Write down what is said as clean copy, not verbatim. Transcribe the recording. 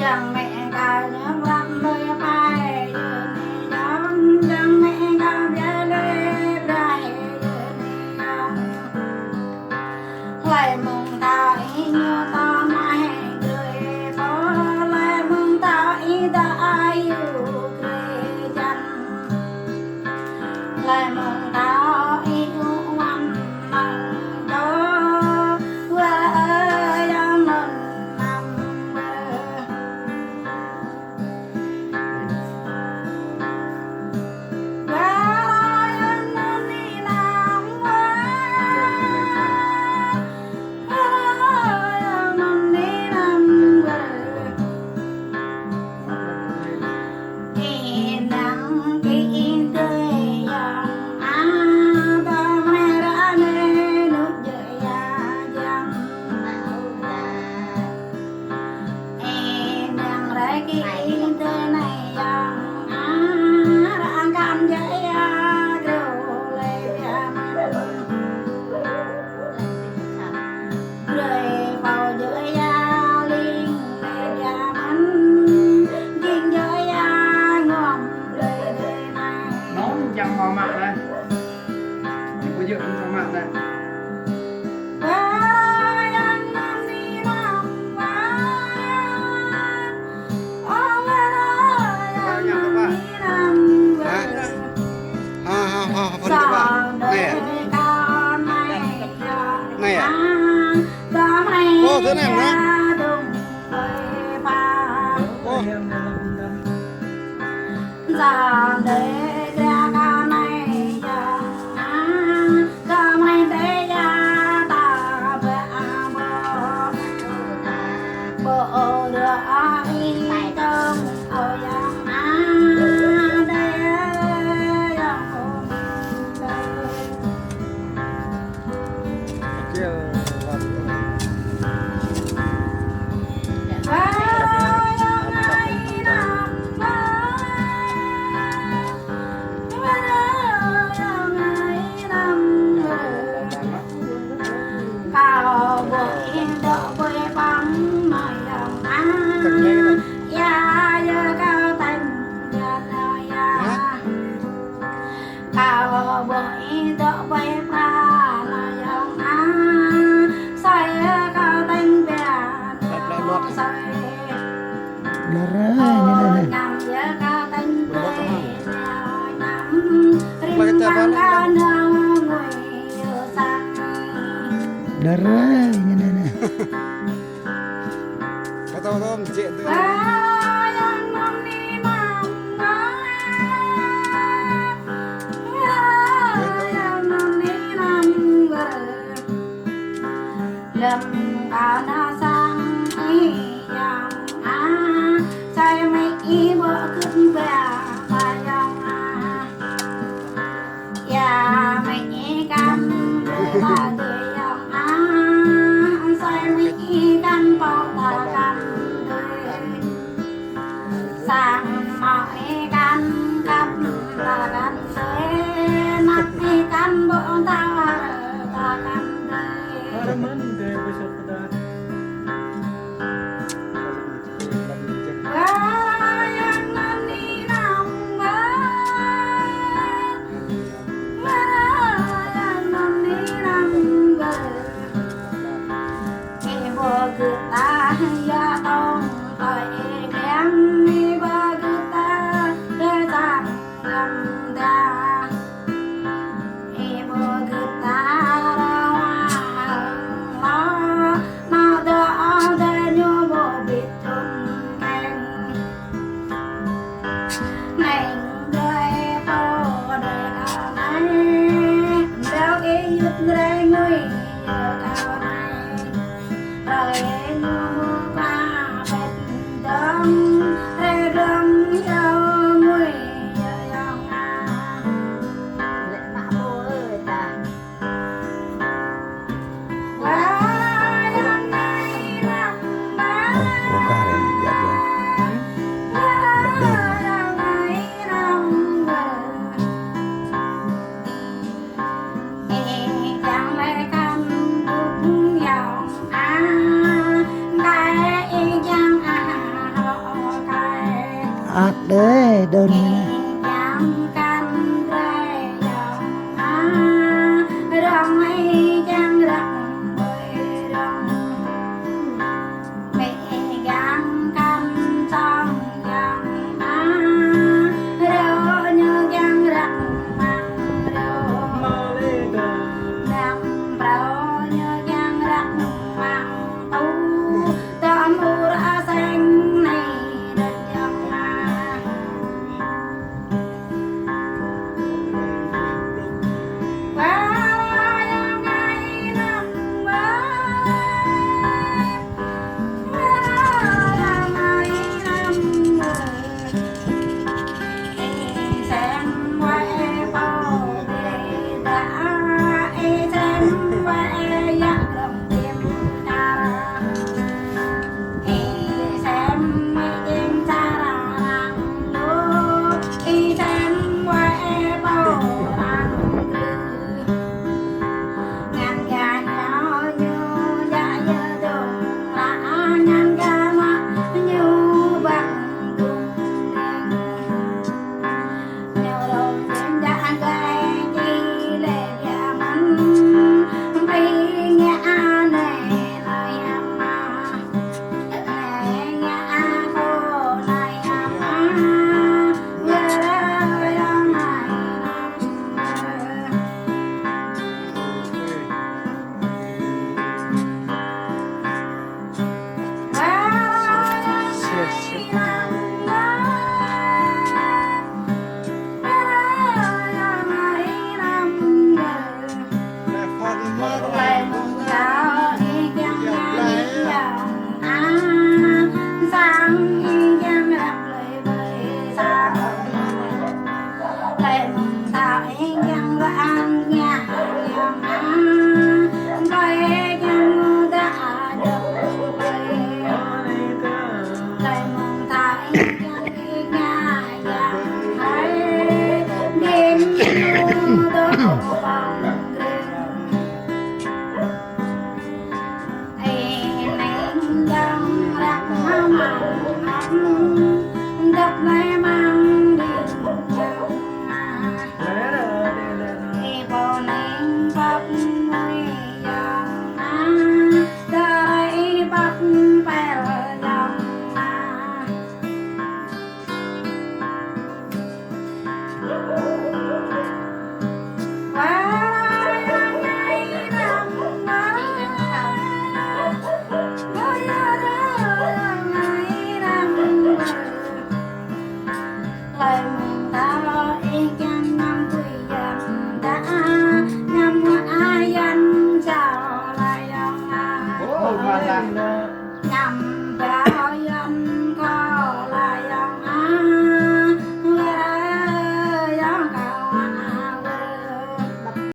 chẳng mẹ cả những lắm nơi mai đón chẳng mẹ cả về lên đây lại mong ta như ta mai người có lại mong ta đã yêu người chân lại mong ta yêu anh nặng đó với anh nằm chẳng mò mạng này, đừng có dựng cho mạng này. Này à? Ô, thế này mà. Ô. Darah ini nana. Kata orang cek tu. Lâm cả na sang yang say mấy vợ cứ về mà yang ya mấy cam là đời yang say mấy cam bao ta cam đời sang mọi cam cam là cam đời nát cam bộ ta cam đời người ạt đấy đơn này. chẳng căn rê dòng rong ấy chẳng rong bơi rong mẹ găng căn sông dòng rô như chẳng rong mang rô rong rô như chẳng rong mang tu tâm u ra xanh này đất dòng Ôi, hoàn là nằm ra